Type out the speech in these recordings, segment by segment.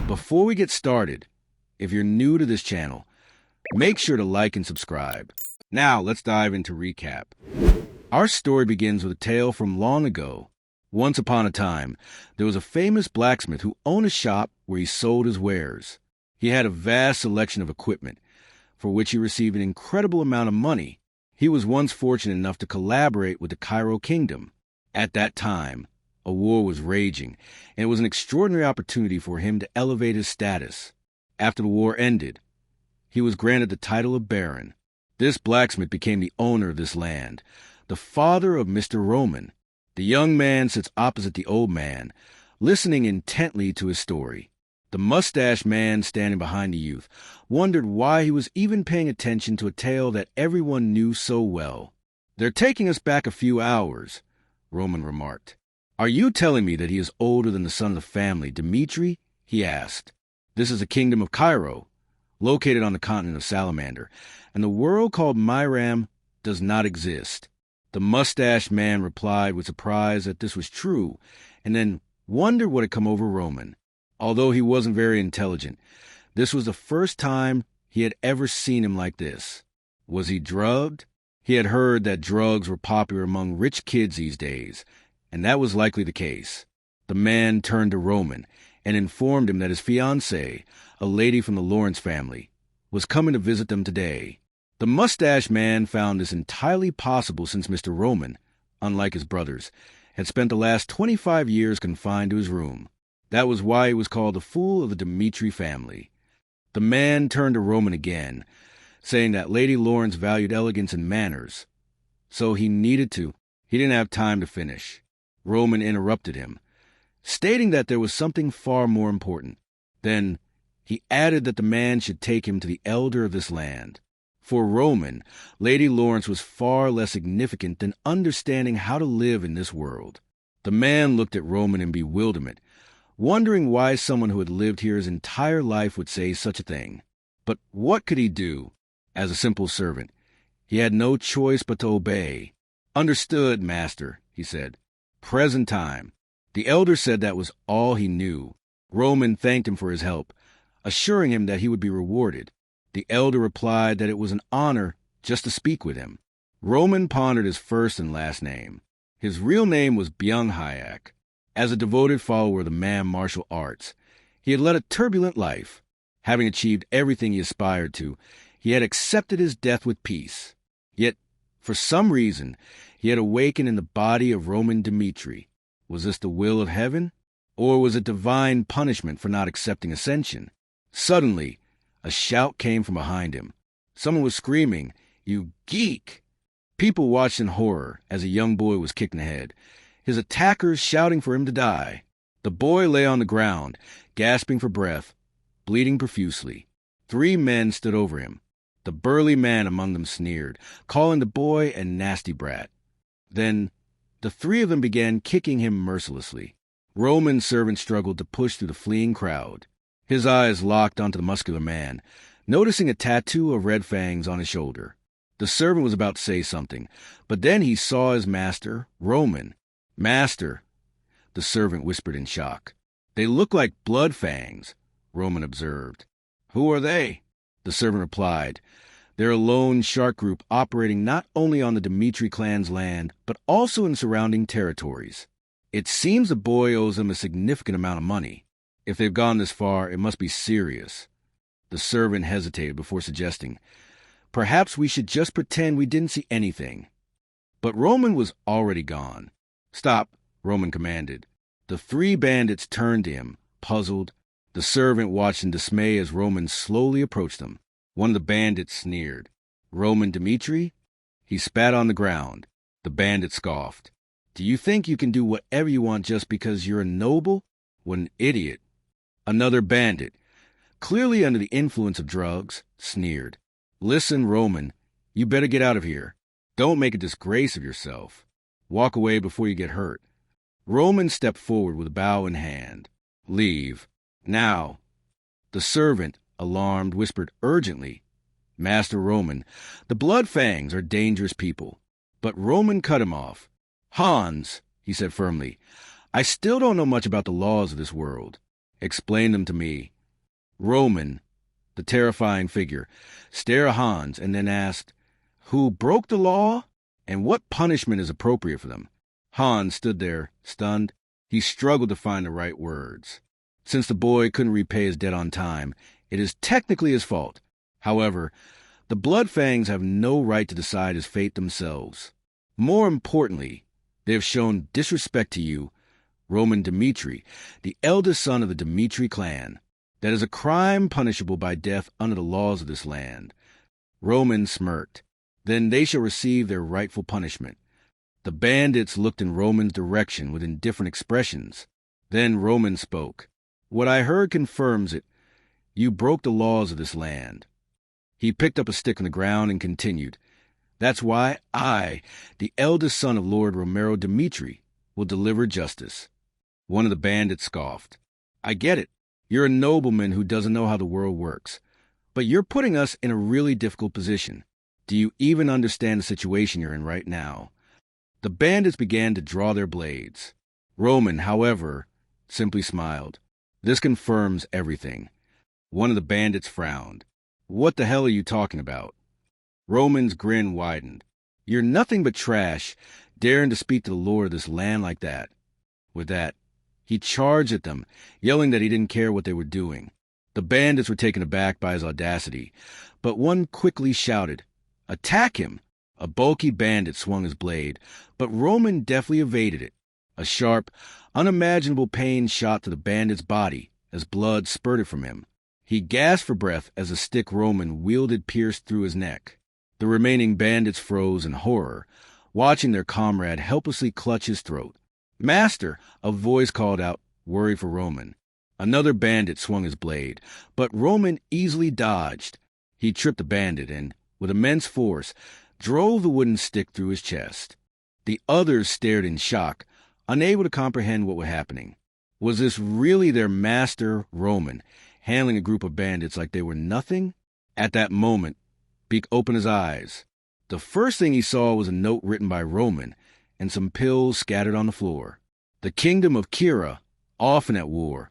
Before we get started, if you're new to this channel, make sure to like and subscribe. Now, let's dive into recap. Our story begins with a tale from long ago. Once upon a time, there was a famous blacksmith who owned a shop where he sold his wares. He had a vast selection of equipment, for which he received an incredible amount of money. He was once fortunate enough to collaborate with the Cairo Kingdom. At that time, a war was raging, and it was an extraordinary opportunity for him to elevate his status. After the war ended, he was granted the title of Baron. This blacksmith became the owner of this land, the father of Mr. Roman. The young man sits opposite the old man, listening intently to his story. The mustached man standing behind the youth wondered why he was even paying attention to a tale that everyone knew so well. "They're taking us back a few hours," Roman remarked. "Are you telling me that he is older than the son of the family, Dmitri?" he asked. "This is the kingdom of Cairo, located on the continent of Salamander, and the world called Murim does not exist." The mustached man replied with surprise that this was true, and then wondered what had come over Roman. Although he wasn't very intelligent, this was the first time he had ever seen him like this. Was he drugged? He had heard that drugs were popular among rich kids these days, and that was likely the case. The man turned to Roman and informed him that his fiancée, a lady from the Lawrence family, was coming to visit them today. The mustached man found this entirely possible since Mr. Roman, unlike his brothers, had spent the last 25 years confined to his room. That was why he was called the fool of the Dmitri family. The man turned to Roman again, saying that Lady Lawrence valued elegance and manners, so he didn't have time to finish. Roman interrupted him, stating that there was something far more important. Then he added that the man should take him to the elder of this land. For Roman, Lady Lawrence was far less significant than understanding how to live in this world. The man looked at Roman in bewilderment, wondering why someone who had lived here his entire life would say such a thing. But what could he do? As a simple servant, he had no choice but to obey. "Understood, master," he said. "Present time." The elder said that was all he knew. Roman thanked him for his help, assuring him that he would be rewarded. The elder replied that it was an honor just to speak with him. Roman pondered his first and last name. His real name was Byung-Hyak. As a devoted follower of the man martial arts, he had led a turbulent life. Having achieved everything he aspired to, he had accepted his death with peace. Yet, for some reason, he had awakened in the body of Roman Dmitri. Was this the will of heaven? Or was it divine punishment for not accepting ascension? Suddenly, a shout came from behind him. Someone was screaming, "You geek!" People watched in horror as a young boy was kicked in the head, his attackers shouting for him to die. The boy lay on the ground, gasping for breath, bleeding profusely. 3 men stood over him. The burly man among them sneered, calling the boy a nasty brat. Then the 3 of them began kicking him mercilessly. Roman's servant struggled to push through the fleeing crowd. His eyes locked onto the muscular man, noticing a tattoo of red fangs on his shoulder. The servant was about to say something, but then he saw his master, Roman. "Master," the servant whispered in shock. "They look like Blood Fangs," Roman observed. "Who are they?" The servant replied. "They're a lone shark group operating not only on the Dmitri clan's land, but also in surrounding territories. It seems the boy owes them a significant amount of money. If they've gone this far, it must be serious." The servant hesitated before suggesting, "Perhaps we should just pretend we didn't see anything." But Roman was already gone. "Stop," Roman commanded. The 3 bandits turned to him, puzzled. The servant watched in dismay as Roman slowly approached them. One of the bandits sneered. "Roman Dmitri?" He spat on the ground. The bandit scoffed. "Do you think you can do whatever you want just because you're a noble? What an idiot." Another bandit, clearly under the influence of drugs, sneered. "Listen, Roman, you better get out of here. Don't make a disgrace of yourself. Walk away before you get hurt." Roman stepped forward with a bow in hand. "Leave. Now." The servant, alarmed, whispered urgently, "Master Roman, the Blood Fangs are dangerous people." But Roman cut him off. "Hans," he said firmly, "I still don't know much about the laws of this world. Explain them to me. Roman, the terrifying figure, stared at Hans and then asked, "Who broke the law? And what punishment is appropriate for them?" Hans stood there, stunned. He struggled to find the right words. Since the boy couldn't repay his debt on time, it is technically his fault. However, the Blood Fangs have no right to decide his fate themselves. More importantly, they have shown disrespect to you, Roman Dmitri, the eldest son of the Dmitri clan. That is a crime punishable by death under the laws of this land. Roman smirked. Then they shall receive their rightful punishment. The bandits looked in Roman's direction with indifferent expressions. Then Roman spoke. "What I heard confirms it. You broke the laws of this land." He picked up a stick on the ground and continued. "That's why I, the eldest son of Lord Romero Dmitri, will deliver justice." One of the bandits scoffed. "I get it. You're a nobleman who doesn't know how the world works. But you're putting us in a really difficult position. Do you even understand the situation you're in right now?" The bandits began to draw their blades. Roman, however, simply smiled. "This confirms everything." One of the bandits frowned. "What the hell are you talking about?" Roman's grin widened. "You're nothing but trash, daring to speak to the lord of this land like that." With that, he charged at them, yelling that he didn't care what they were doing. The bandits were taken aback by his audacity, but one quickly shouted, "Attack him!" A bulky bandit swung his blade, but Roman deftly evaded it. A sharp, unimaginable pain shot to the bandit's body as blood spurted from him. He gasped for breath as the stick Roman wielded pierced through his neck. The remaining bandits froze in horror, watching their comrade helplessly clutch his throat. "Master!" a voice called out, worried for Roman. Another bandit swung his blade, but Roman easily dodged. He tripped the bandit and, with immense force, drove the wooden stick through his chest. The others stared in shock, unable to comprehend what was happening. Was this really their master, Roman, handling a group of bandits like they were nothing? At that moment, Beak opened his eyes. The first thing he saw was a note written by Roman and some pills scattered on the floor. The kingdom of Kira, often at war,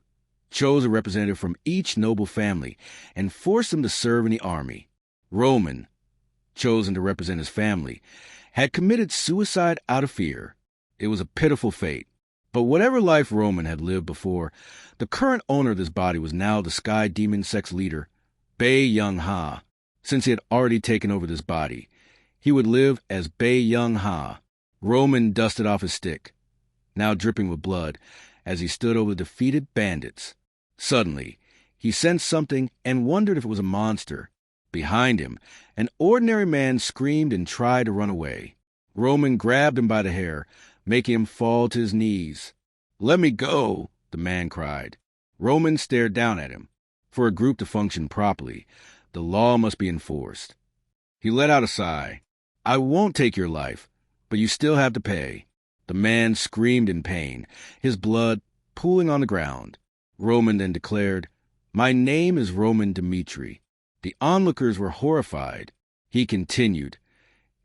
chose a representative from each noble family and forced them to serve in the army. Roman, chosen to represent his family, had committed suicide out of fear. It was a pitiful fate. But whatever life Roman had lived before, the current owner of this body was now the Sky Demon Sect's leader, Bei Young Ha. Since he had already taken over this body, he would live as Bei Young Ha. Roman dusted off his stick, now dripping with blood, as he stood over the defeated bandits. Suddenly, he sensed something and wondered if it was a monster. Behind him, an ordinary man screamed and tried to run away. Roman grabbed him by the hair, making him fall to his knees. "Let me go," the man cried. Roman stared down at him. For a group to function properly, the law must be enforced. He let out a sigh. "I won't take your life, but you still have to pay." The man screamed in pain, his blood pooling on the ground. Roman then declared, "My name is Roman Dmitri." The onlookers were horrified. He continued,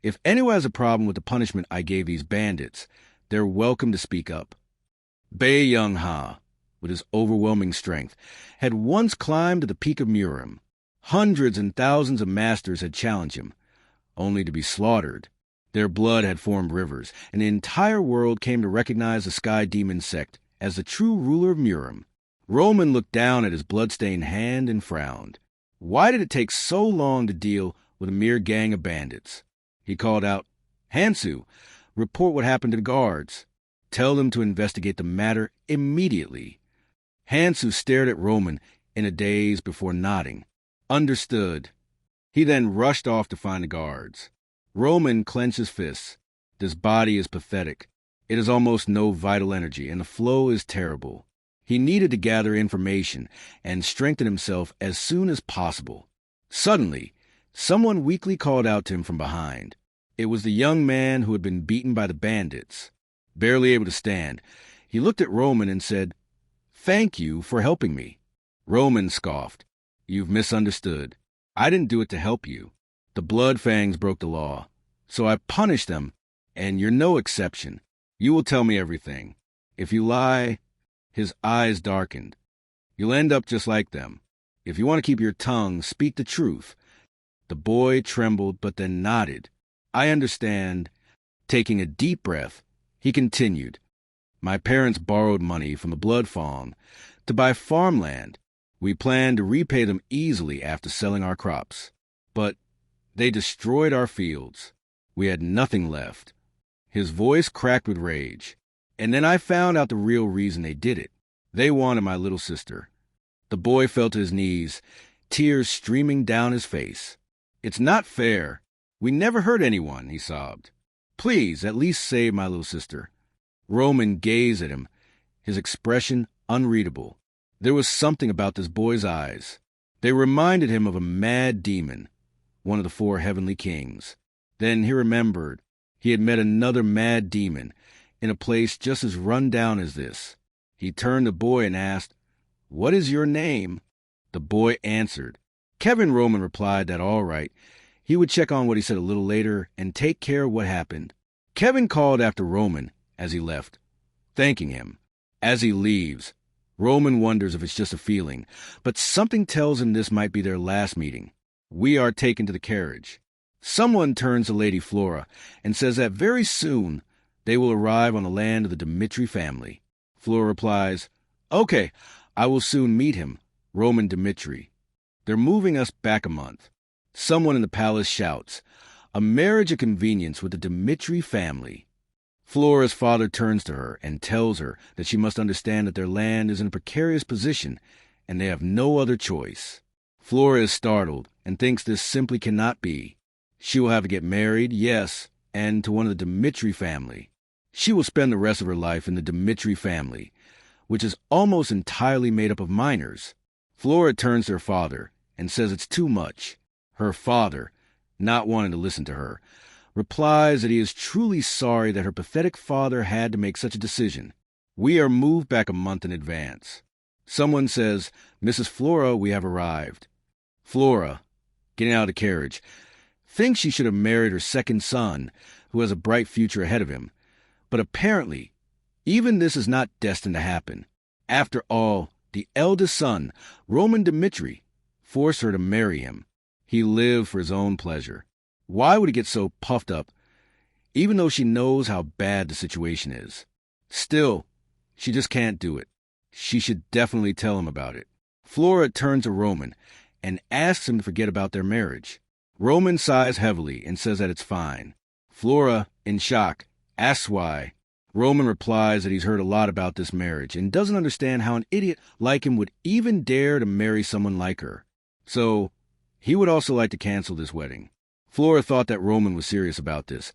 "If anyone has a problem with the punishment I gave these bandits, they're welcome to speak up." Bei Young Ha, with his overwhelming strength, had once climbed to the peak of Murim. Hundreds and thousands of masters had challenged him, only to be slaughtered. Their blood had formed rivers, and the entire world came to recognize the Sky Demon Sect as the true ruler of Murim. Roman looked down at his blood-stained hand and frowned. Why did it take so long to deal with a mere gang of bandits? He called out, "Hansu, report what happened to the guards. Tell them to investigate the matter immediately." Hansu stared at Roman in a daze before nodding. "Understood." He then rushed off to find the guards. Roman clenched his fists. This body is pathetic. It has almost no vital energy, and the flow is terrible. He needed to gather information and strengthen himself as soon as possible. Suddenly, someone weakly called out to him from behind. It was the young man who had been beaten by the bandits. Barely able to stand, he looked at Roman and said, "Thank you for helping me." Roman scoffed. "You've misunderstood. I didn't do it to help you. The Blood Fangs broke the law, so I punished them, and you're no exception. You will tell me everything. If you lie..." His eyes darkened. "You'll end up just like them. If you want to keep your tongue, speak the truth. The boy trembled, but then nodded. I understand. Taking a deep breath, he continued. My parents borrowed money from the Blood Fawn to buy farmland. We planned to repay them easily after selling our crops. But they destroyed our fields. We had nothing left. His voice cracked with rage. And then I found out the real reason they did it. They wanted my little sister. The boy fell to his knees, tears streaming down his face. It's not fair. We never hurt anyone, he sobbed. Please, at least save my little sister. Roman gazed at him, his expression unreadable. There was something about this boy's eyes. They reminded him of a mad demon, one of the 4 heavenly kings. Then he remembered he had met another mad demon in a place just as run down as this. He turned to the boy and asked, What is your name? The boy answered. Kevin. Roman replied that all right. He would check on what he said a little later and take care of what happened. Kevin called after Roman as he left, thanking him. As he leaves, Roman wonders if it's just a feeling, but something tells him this might be their last meeting. We are taken to the carriage. Someone turns to Lady Flora and says that very soon they will arrive on the land of the Dmitri family. Flora replies, Okay, I will soon meet him, Roman Dmitri. They're moving us back a month. Someone in the palace shouts, A marriage of convenience with the Dmitri family. Flora's father turns to her and tells her that she must understand that their land is in a precarious position and they have no other choice. Flora is startled and thinks this simply cannot be. She will have to get married, yes, and to one of the Dmitri family. She will spend the rest of her life in the Dmitri family, which is almost entirely made up of minors. Flora turns to her father and says it's too much. Her father, not wanting to listen to her, replies that he is truly sorry that her pathetic father had to make such a decision. We are moved back a month in advance. Someone says, Mrs. Flora, we have arrived. Flora, getting out of the carriage, thinks she should have married her second son, who has a bright future ahead of him. But apparently, even this is not destined to happen. After all, the eldest son, Roman Dmitri, forced her to marry him. He lived for his own pleasure. Why would he get so puffed up, even though she knows how bad the situation is? Still, she just can't do it. She should definitely tell him about it. Flora turns to Roman and asks him to forget about their marriage. Roman sighs heavily and says that it's fine. Flora, in shock, asks why. Roman replies that he's heard a lot about this marriage and doesn't understand how an idiot like him would even dare to marry someone like her. So, he would also like to cancel this wedding. Flora thought that Roman was serious about this,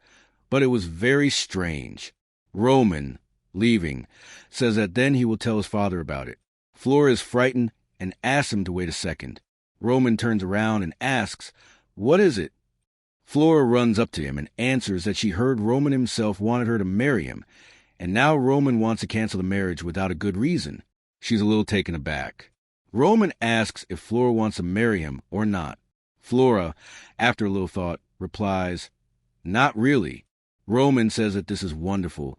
but it was very strange. Roman, leaving, says that then he will tell his father about it. Flora is frightened and asks him to wait a second. Roman turns around and asks, What is it? Flora runs up to him and answers that she heard Roman himself wanted her to marry him, and now Roman wants to cancel the marriage without a good reason. She's a little taken aback. Roman asks if Flora wants to marry him or not. Flora, after a little thought, replies, Not really. Roman says that this is wonderful.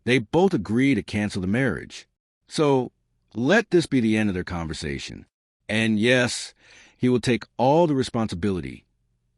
They both agree to cancel the marriage. So, let this be the end of their conversation. And yes, he will take all the responsibility.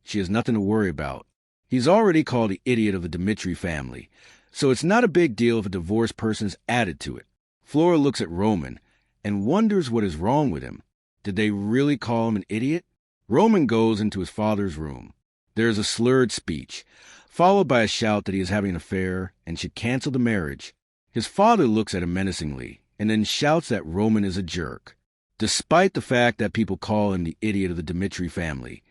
She has nothing to worry about. He's already called the idiot of the Dmitri family, so it's not a big deal if a divorced person is added to it. Flora looks at Roman and wonders what is wrong with him. Did they really call him an idiot? Roman goes into his father's room. There is a slurred speech, followed by a shout that he is having an affair and should cancel the marriage. His father looks at him menacingly and then shouts that Roman is a jerk. Despite the fact that people call him the idiot of the Dmitri family,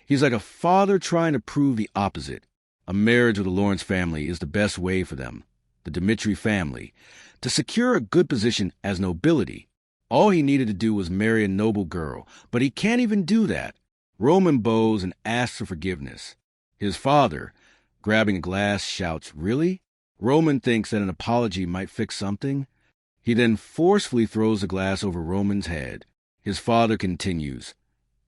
he's like a father trying to prove the opposite. A marriage with the Lawrence family is the best way for them, the Dmitri family, to secure a good position as nobility. All he needed to do was marry a noble girl, but he can't even do that. Roman bows and asks for forgiveness. His father, grabbing a glass, shouts, Really? Roman thinks that an apology might fix something. He then forcefully throws the glass over Roman's head. His father continues,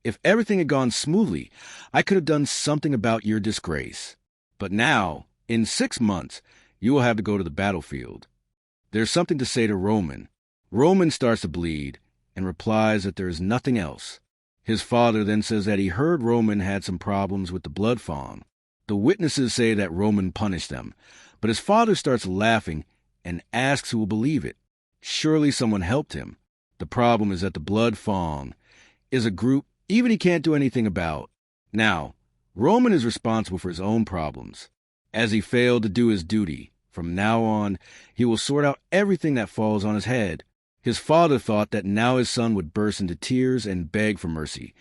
If everything had gone smoothly, I could have done something about your disgrace. But now, in 6 months, you will have to go to the battlefield. There's something to say to Roman. Roman starts to bleed and replies that there is nothing else. His father then says that he heard Roman had some problems with the Blood Fang. The witnesses say that Roman punished them, but his father starts laughing and asks who will believe it. Surely someone helped him. The problem is that the Blood Fang is a group even he can't do anything about. Now, Roman is responsible for his own problems. As he failed to do his duty, from now on, he will sort out everything that falls on his head. His father thought that now his son would burst into tears and beg for mercy,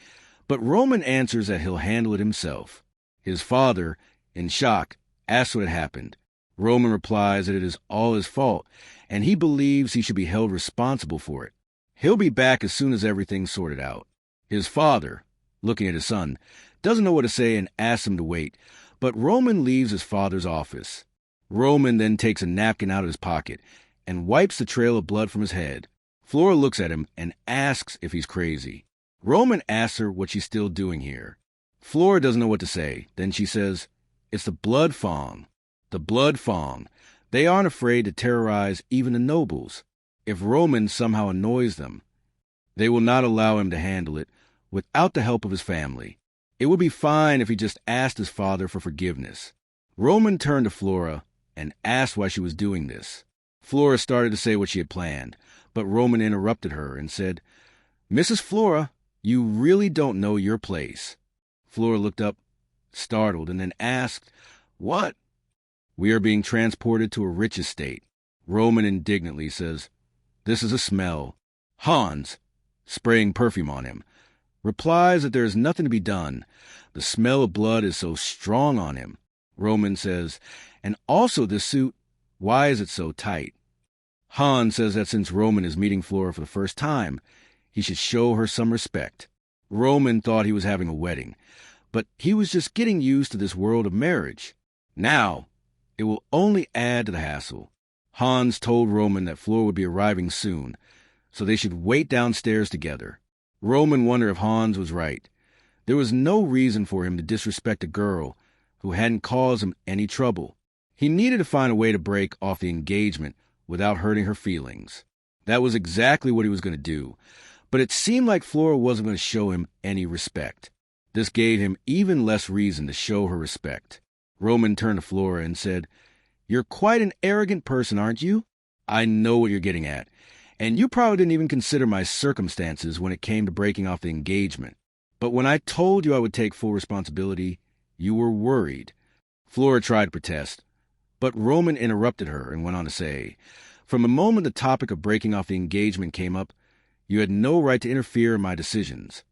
but Roman answers that he'll handle it himself. His father, in shock, asks what had happened. Roman replies that it is all his fault, and he believes he should be held responsible for it. He'll be back as soon as everything's sorted out. His father, looking at his son, doesn't know what to say and asks him to wait, but Roman leaves his father's office. Roman then takes a napkin out of his pocket and wipes the trail of blood from his head. Flora looks at him and asks if he's crazy. Roman asks her what she's still doing here. Flora doesn't know what to say. Then she says, "It's the Blood Fang. The Blood Fang. They aren't afraid to terrorize even the nobles. If Roman somehow annoys them, they will not allow him to handle it without the help of his family. It would be fine if he just asked his father for forgiveness." Roman turned to Flora and asked why she was doing this. Flora started to say what she had planned, but Roman interrupted her and said, "Mrs. Flora, you really don't know your place." Flora looked up, startled, and then asked, "What?" "We are being transported to a rich estate." Roman indignantly says, "This is a smell." Hans, spraying perfume on him, replies that there is nothing to be done. The smell of blood is so strong on him. Roman says, "And also this suit, why is it so tight?" Hans says that since Roman is meeting Flora for the first time, he should show her some respect. Roman thought he was having a wedding, but he was just getting used to this world of marriage. Now, it will only add to the hassle. Hans told Roman that Flora would be arriving soon, so they should wait downstairs together. Roman wondered if Hans was right. There was no reason for him to disrespect a girl who hadn't caused him any trouble. He needed to find a way to break off the engagement without hurting her feelings. That was exactly what he was going to do, but it seemed like Flora wasn't going to show him any respect. This gave him even less reason to show her respect. Roman turned to Flora and said, "You're quite an arrogant person, aren't you? I know what you're getting at, and you probably didn't even consider my circumstances when it came to breaking off the engagement. But when I told you I would take full responsibility, you were worried." Flora tried to protest, but Roman interrupted her and went on to say, "From the moment the topic of breaking off the engagement came up, you had no right to interfere in my decisions."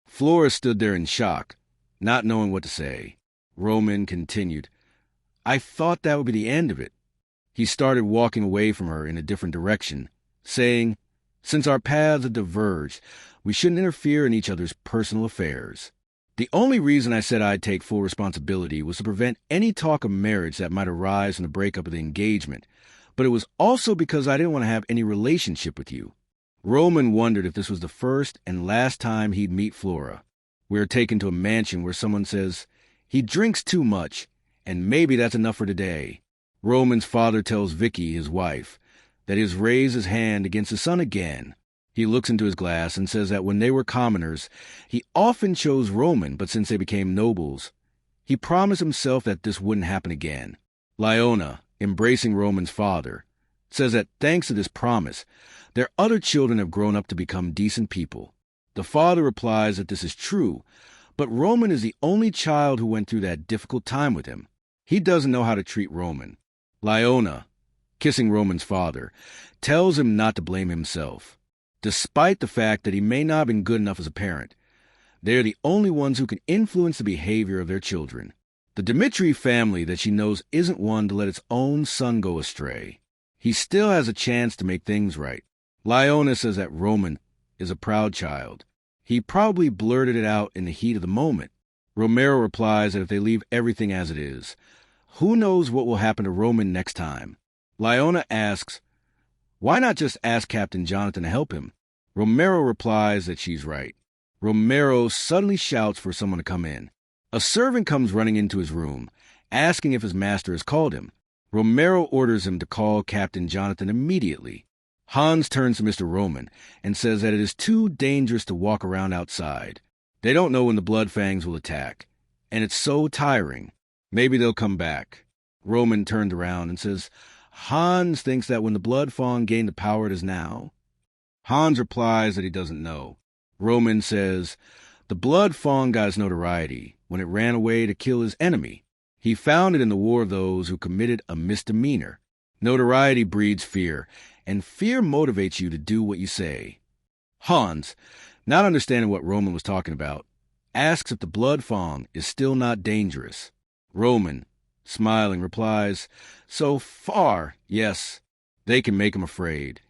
Flora stood there in shock, not knowing what to say. Roman continued, "I thought that would be the end of it." He started walking away from her in a different direction, saying, "Since our paths have diverged, we shouldn't interfere in each other's personal affairs. The only reason I said I'd take full responsibility was to prevent any talk of marriage that might arise from the breakup of the engagement, but it was also because I didn't want to have any relationship with you." Roman wondered if this was the first and last time he'd meet Flora. We are taken to a mansion where someone says, "He drinks too much, and maybe that's enough for today." Roman's father tells Vicky, his wife, that he has raised his hand against his son again. He looks into his glass and says that when they were commoners, he often chose Roman, but since they became nobles, he promised himself that this wouldn't happen again. Leona, embracing Roman's father, says that thanks to this promise, their other children have grown up to become decent people. The father replies that this is true, but Roman is the only child who went through that difficult time with him. He doesn't know how to treat Roman. Leona, kissing Roman's father, tells him not to blame himself. Despite the fact that he may not have been good enough as a parent, they are the only ones who can influence the behavior of their children. The Dmitri family that she knows isn't one to let its own son go astray. He still has a chance to make things right. Leona says that Roman is a proud child. He probably blurted it out in the heat of the moment. Romero replies that if they leave everything as it is, who knows what will happen to Roman next time. Leona asks, why not just ask Captain Jonathan to help him? Romero replies that she's right. Romero suddenly shouts for someone to come in. A servant comes running into his room, asking if his master has called him. Romero orders him to call Captain Jonathan immediately. Hans turns to Mr. Roman and says that it is too dangerous to walk around outside. They don't know when the Blood Fangs will attack, and it's so tiring. Maybe they'll come back. Roman turned around and says, Hans thinks that when the Blood Fang gained the power it is now. Hans replies that he doesn't know. Roman says, the Blood Fang got its notoriety when it ran away to kill his enemy. He found it in the war of those who committed a misdemeanor. Notoriety breeds fear, and fear motivates you to do what you say. Hans, not understanding what Roman was talking about, asks if the Blood Fang is still not dangerous. Roman, smiling, replies, so far, yes, they can make him afraid.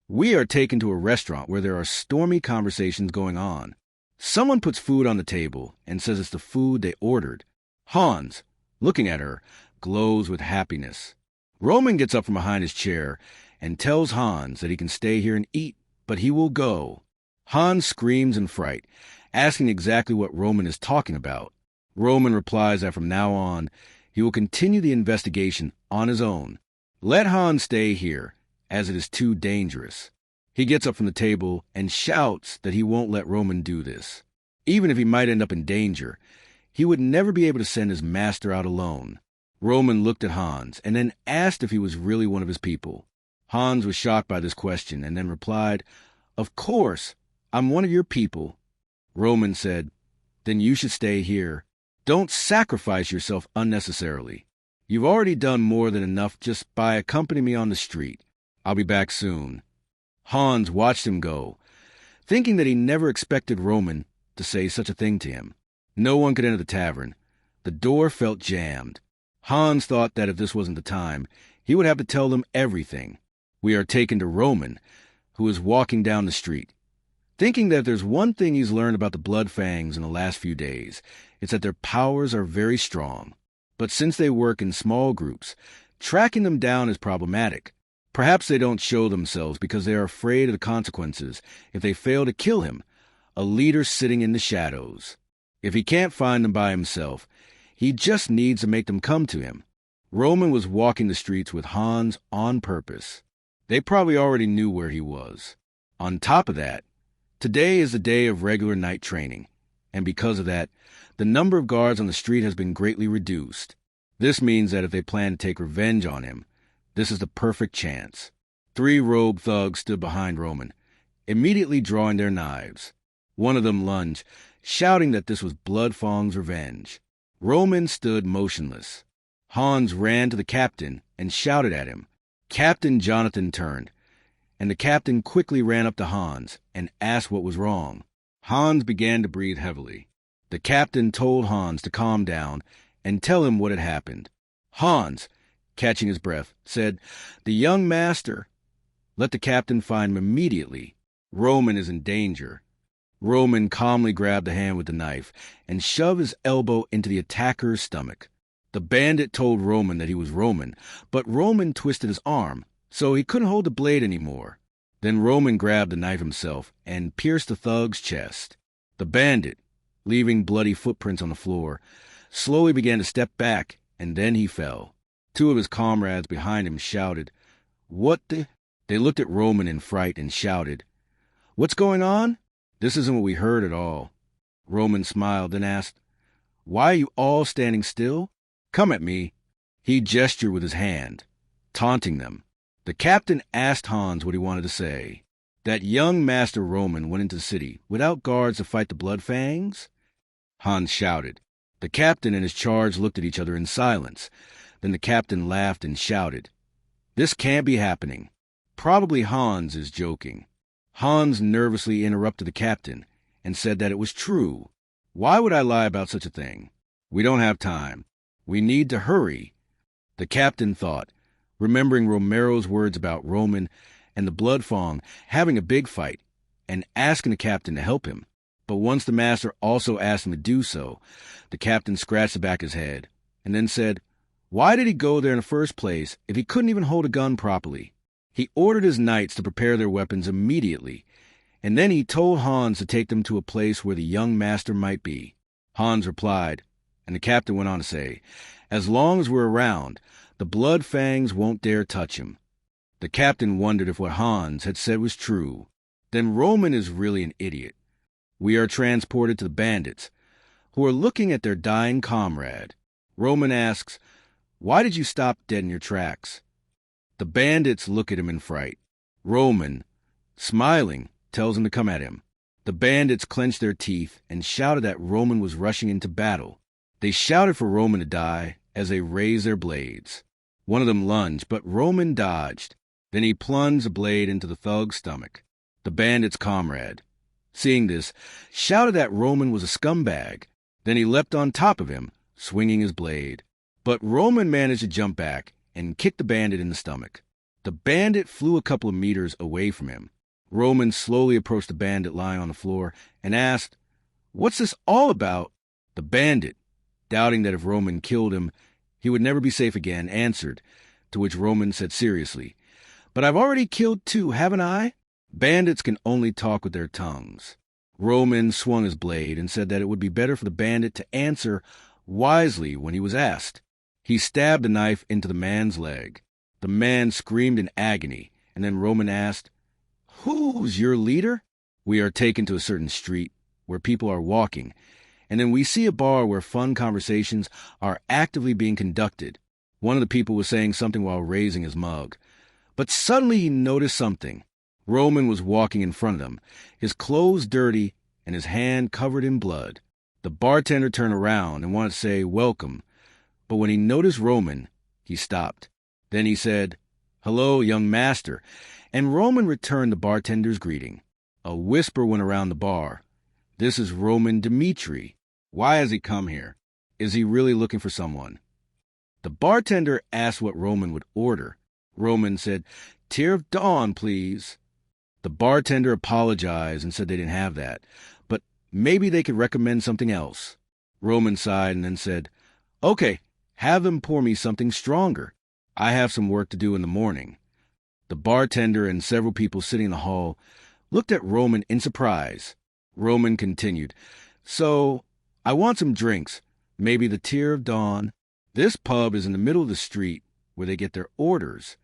We are taken to a restaurant where there are stormy conversations going on. Someone puts food on the table and says it's the food they ordered. Hans, looking at her, glows with happiness. Roman gets up from behind his chair and tells Hans that he can stay here and eat, but he will go. Hans screams in fright, asking exactly what Roman is talking about. Roman replies that from now on, he will continue the investigation on his own. Let Hans stay here, as it is too dangerous. He gets up from the table and shouts that he won't let Roman do this. Even if he might end up in danger, he would never be able to send his master out alone. Roman looked at Hans and then asked if he was really one of his people. Hans was shocked by this question and then replied, Of course, I'm one of your people. Roman said, Then you should stay here. Don't sacrifice yourself unnecessarily. You've already done more than enough just by accompanying me on the street. I'll be back soon. Hans watched him go, thinking that he never expected Roman to say such a thing to him. No one could enter the tavern. The door felt jammed. Hans thought that if this wasn't the time, he would have to tell them everything. We are taken to Roman, who is walking down the street. Thinking that if there's one thing he's learned about the Blood Fangs in the last few days, it's that their powers are very strong. But since they work in small groups, tracking them down is problematic. Perhaps they don't show themselves because they are afraid of the consequences if they fail to kill him, a leader sitting in the shadows. If he can't find them by himself, he just needs to make them come to him. Roman was walking the streets with Hans on purpose. They probably already knew where he was. On top of that, today is the day of regular night training, and because of that, the number of guards on the street has been greatly reduced. This means that if they plan to take revenge on him, this is the perfect chance. 3 rogue thugs stood behind Roman, immediately drawing their knives. One of them lunged, shouting that this was Blood Fang's revenge. Roman stood motionless. Hans ran to the captain and shouted at him. Captain Jonathan turned, and the captain quickly ran up to Hans and asked what was wrong. Hans began to breathe heavily. The captain told Hans to calm down and tell him what had happened. Hans, catching his breath, said, The young master. Let the captain find him immediately. Roman is in danger. Roman calmly grabbed the hand with the knife and shoved his elbow into the attacker's stomach. The bandit told Roman that he was Roman, but Roman twisted his arm, so he couldn't hold the blade anymore. Then Roman grabbed the knife himself and pierced the thug's chest. The bandit, leaving bloody footprints on the floor, slowly began to step back, and then he fell. 2 of his comrades behind him shouted, What the? They looked at Roman in fright and shouted, What's going on? This isn't what we heard at all. Roman smiled and asked, Why are you all standing still? Come at me. He gestured with his hand, taunting them. The captain asked Hans what he wanted to say. That young Master Roman went into the city without guards to fight the Blood Fangs? Hans shouted. The captain and his charge looked at each other in silence. Then the captain laughed and shouted, This can't be happening. Probably Hans is joking. Hans nervously interrupted the captain and said that it was true. Why would I lie about such a thing? We don't have time. We need to hurry. The captain thought, remembering Romero's words about Roman and the Blood Fang having a big fight, and asking the captain to help him. But once the master also asked him to do so, the captain scratched the back of his head, and then said, Why did he go there in the first place if he couldn't even hold a gun properly? He ordered his knights to prepare their weapons immediately, and then he told Hans to take them to a place where the young master might be. Hans replied, and the captain went on to say, As long as we're around, the Blood Fangs won't dare touch him. The captain wondered if what Hans had said was true. Then Roman is really an idiot. We are transported to the bandits, who are looking at their dying comrade. Roman asks, "Why did you stop dead in your tracks?" The bandits look at him in fright. Roman, smiling, tells him to come at him. The bandits clenched their teeth and shouted that Roman was rushing into battle. They shouted for Roman to die as they raised their blades. One of them lunged, but Roman dodged. Then he plunged a blade into the thug's stomach. The bandit's comrade, seeing this, shouted that Roman was a scumbag. Then he leapt on top of him, swinging his blade. But Roman managed to jump back and kick the bandit in the stomach. The bandit flew a couple of meters away from him. Roman slowly approached the bandit lying on the floor and asked, "What's this all about?" The bandit, doubting that if Roman killed him, he would never be safe again, answered, to which Roman said seriously, "But I've already killed 2, haven't I?" Bandits can only talk with their tongues. Roman swung his blade and said that it would be better for the bandit to answer wisely when he was asked. He stabbed the knife into the man's leg. The man screamed in agony, and then Roman asked, "Who's your leader?" We are taken to a certain street where people are walking, and then we see a bar where fun conversations are actively being conducted. One of the people was saying something while raising his mug. But suddenly he noticed something. Roman was walking in front of them, his clothes dirty and his hand covered in blood. The bartender turned around and wanted to say welcome, but when he noticed Roman, he stopped. Then he said, "Hello, young master," and Roman returned the bartender's greeting. A whisper went around the bar. "This is Roman Dmitri. Why has he come here? Is he really looking for someone?" The bartender asked what Roman would order. Roman said, "Tear of Dawn, please." The bartender apologized and said they didn't have that, but maybe they could recommend something else. Roman sighed and then said, "Okay, have them pour me something stronger. I have some work to do in the morning." The bartender and several people sitting in the hall looked at Roman in surprise. Roman continued, "So, I want some drinks, maybe the Tear of Dawn. This pub is in the middle of the street where they get their orders."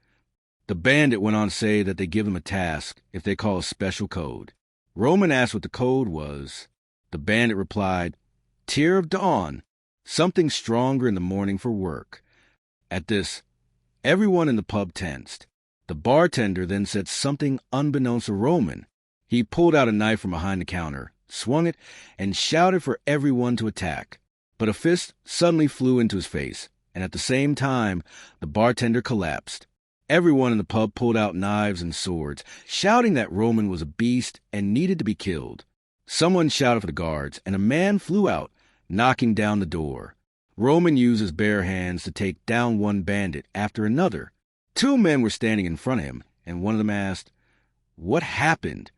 The bandit went on to say that they give them a task if they call a special code. Roman asked what the code was. The bandit replied, "Tear of Dawn, something stronger in the morning for work." At this, everyone in the pub tensed. The bartender then said something unbeknownst to Roman. He pulled out a knife from behind the counter, swung it, and shouted for everyone to attack. But a fist suddenly flew into his face, and at the same time, the bartender collapsed. Everyone in the pub pulled out knives and swords, shouting that Roman was a beast and needed to be killed. Someone shouted for the guards, and a man flew out, knocking down the door. Roman used his bare hands to take down one bandit after another. 2 men were standing in front of him, and one of them asked, "What happened?"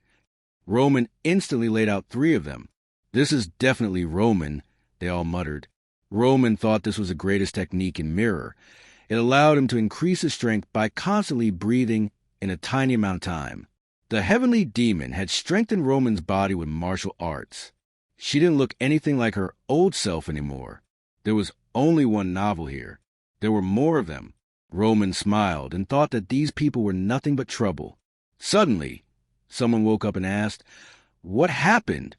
Roman instantly laid out 3 of them. "This is definitely Roman," they all muttered. Roman thought this was the greatest technique in Mirror. It allowed him to increase his strength by constantly breathing in a tiny amount of time. The heavenly demon had strengthened Roman's body with martial arts. She didn't look anything like her old self anymore. There was only one novel here. There were more of them. Roman smiled and thought that these people were nothing but trouble. Suddenly, someone woke up and asked, "What happened?"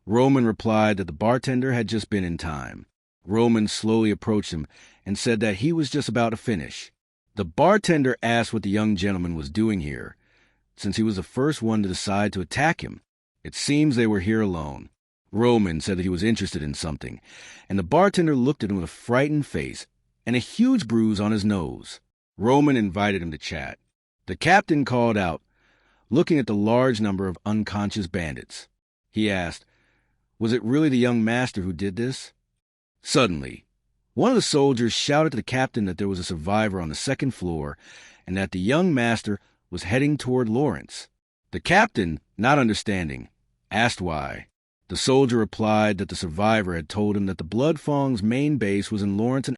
Roman replied that the bartender had just been in time. Roman slowly approached him and said that he was just about to finish. The bartender asked what the young gentleman was doing here, since he was the first one to decide to attack him. It seems they were here alone. Roman said that he was interested in something, and the bartender looked at him with a frightened face and a huge bruise on his nose. Roman invited him to chat. The captain called out, looking at the large number of unconscious bandits. He asked, "Was it really the young master who did this?" Suddenly, one of the soldiers shouted to the captain that there was a survivor on the 2nd floor and that the young master was heading toward Lawrence. The captain, not understanding, asked why. The soldier replied that the survivor had told him that the Blood Fangs' main base was in Lawrence and